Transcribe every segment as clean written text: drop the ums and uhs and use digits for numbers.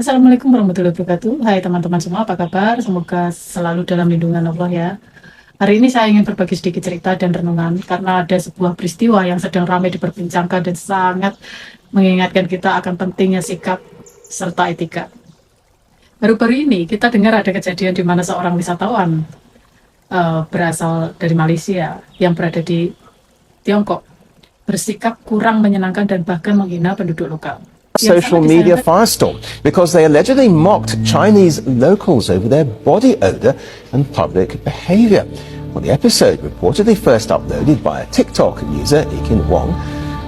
Assalamualaikum warahmatullahi wabarakatuh. Hai teman-teman semua, apa kabar? Semoga selalu dalam lindungan Allah ya. Hari ini saya ingin berbagi sedikit cerita dan renungan karena ada sebuah peristiwa yang sedang ramai diperbincangkan dan sangat mengingatkan kita akan pentingnya sikap serta etika. Baru-baru ini kita dengar ada kejadian di mana seorang wisatawan berasal dari Malaysia yang berada di Tiongkok bersikap kurang menyenangkan dan bahkan menghina penduduk lokal. Social media firestorm because they allegedly mocked Chinese locals over their body odor and public behavior. Well, the episode, reportedly first uploaded by a TikTok user, Ikin Wong,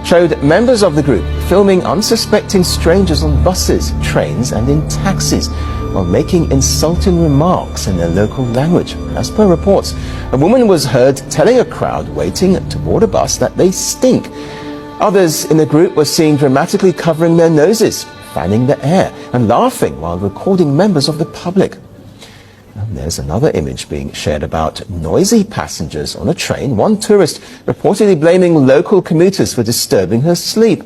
showed members of the group filming unsuspecting strangers on buses, trains and in taxis while making insulting remarks in their local language. As per reports, a woman was heard telling a crowd waiting to board a bus that they stink. Others in the group were seen dramatically covering their noses, fanning the air, and laughing while recording members of the public. And there's another image being shared about noisy passengers on a train, one tourist reportedly blaming local commuters for disturbing her sleep,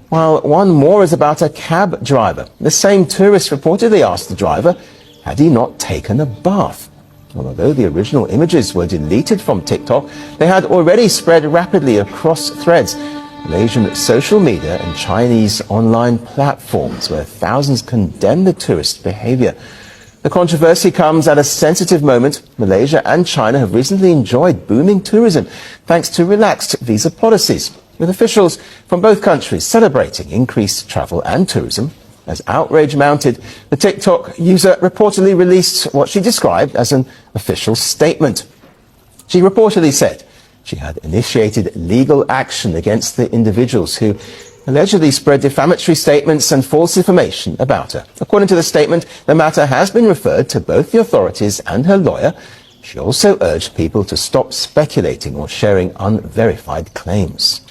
while one more is about a cab driver. The same tourist reportedly asked the driver, had he not taken a bath? Well, although the original images were deleted from TikTok, they had already spread rapidly across threads, Malaysian social media and Chinese online platforms where thousands condemn the tourist behavior. The controversy comes at a sensitive moment. Malaysia and China have recently enjoyed booming tourism thanks to relaxed visa policies, with officials from both countries celebrating increased travel and tourism. As outrage mounted, the TikTok user reportedly released what she described as an official statement. She reportedly said she had initiated legal action against the individuals who allegedly spread defamatory statements and false information about her. According to the statement, the matter has been referred to both the authorities and her lawyer. She also urged people to stop speculating or sharing unverified claims.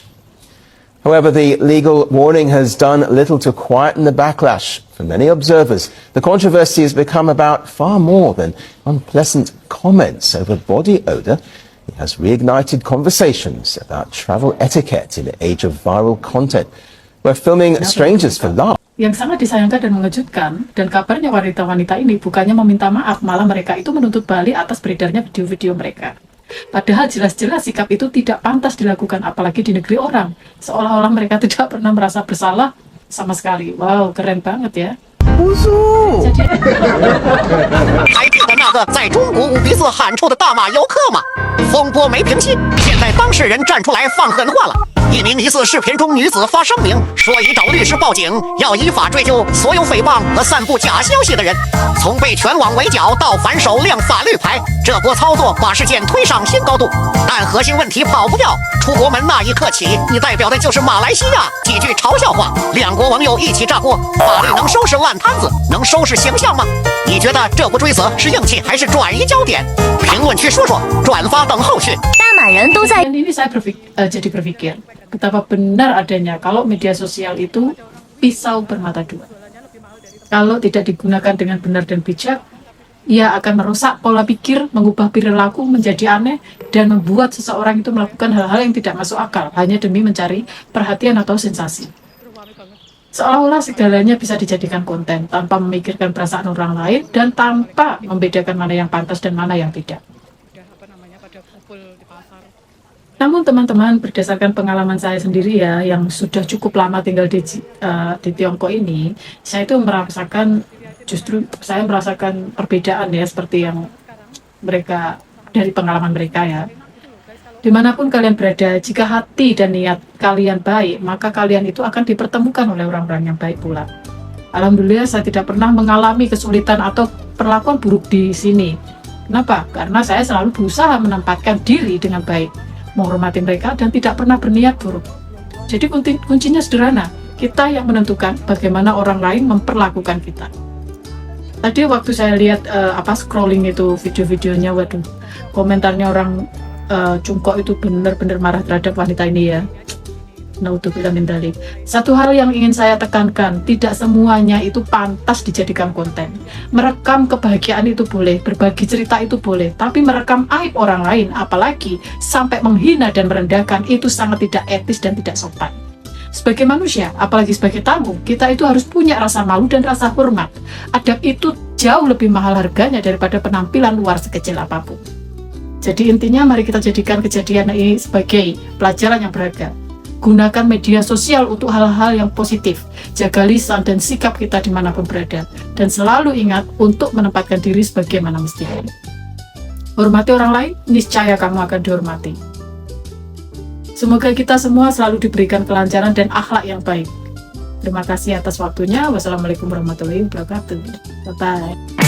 However, the legal warning has done little to quieten the backlash. For many observers, the controversy has become about far more than unpleasant comments over body odor. It has reignited conversations about travel etiquette in the age of viral content, where filming strangers for laughs. Yang sangat disayangkan dan mengejutkan, dan kabarnya wanita-wanita ini bukannya meminta maaf, malah mereka itu menuntut balik atas beredarnya video-video mereka. Padahal jelas-jelas sikap itu tidak pantas dilakukan, apalagi di negeri orang. Seolah-olah mereka tidak pernah merasa bersalah sama sekali. Wow, keren banget ya. 还记得那个在中国5比4喊臭的大马游客吗？风波没平息，现在当事人站出来放狠话了。一名疑似视频中女子发声明，说已找律师报警，要依法追究所有诽谤和散布假消息的人。从被全网围剿到反手亮法律牌，这波操作把事件推上新高度。但核心问题跑不掉。出国门那一刻起，你代表的就是马来西亚，几句嘲笑话，两国网友一起炸锅。法律能收拾烂摊子，能收拾形象吗？你觉得这不追责是硬气还是转移焦点？评论区说说，转发等后续。大马人都在 Dan ini saya jadi berpikir betapa benar adanya kalau media sosial itu pisau bermata dua. Kalau tidak digunakan dengan benar dan bijak, ia akan merusak pola pikir, mengubah perilaku menjadi aneh, dan membuat seseorang itu melakukan hal-hal yang tidak masuk akal hanya demi mencari perhatian atau sensasi. Seolah-olah segalanya bisa dijadikan konten tanpa memikirkan perasaan orang lain dan tanpa membedakan mana yang pantas dan mana yang tidak. Namun teman-teman, berdasarkan pengalaman saya sendiri ya, yang sudah cukup lama tinggal di Tiongkok ini, saya itu merasakan, justru saya merasakan perbedaan ya, seperti yang mereka, dari pengalaman mereka ya. Dimanapun kalian berada, jika hati dan niat kalian baik, maka kalian itu akan dipertemukan oleh orang-orang yang baik pula. Alhamdulillah saya tidak pernah mengalami kesulitan atau perlakuan buruk di sini. Kenapa? Karena saya selalu berusaha menempatkan diri dengan baik, menghormati mereka dan tidak pernah berniat buruk. Jadi kuncinya sederhana, kita yang menentukan bagaimana orang lain memperlakukan kita. Tadi waktu saya lihat scrolling itu video-videonya, waduh, komentarnya orang Cungkok itu benar-benar marah terhadap wanita ini ya. Naudzubillah min dzalik. Satu hal yang ingin saya tekankan, tidak semuanya itu pantas dijadikan konten. Merekam kebahagiaan itu boleh, berbagi cerita itu boleh, tapi merekam aib orang lain, apalagi sampai menghina dan merendahkan, itu sangat tidak etis dan tidak sopan. Sebagai manusia, apalagi sebagai tamu, kita itu harus punya rasa malu dan rasa hormat. Adab itu jauh lebih mahal harganya daripada penampilan luar sekecil apapun. Jadi intinya mari kita jadikan kejadian ini sebagai pelajaran yang berharga. Gunakan media sosial untuk hal-hal yang positif. Jaga lisan dan sikap kita dimanapun berada. Dan selalu ingat untuk menempatkan diri sebagaimana mestinya. Hormati orang lain, niscaya kamu akan dihormati. Semoga kita semua selalu diberikan kelancaran dan akhlak yang baik. Terima kasih atas waktunya. Wassalamualaikum warahmatullahi wabarakatuh. Bye-bye.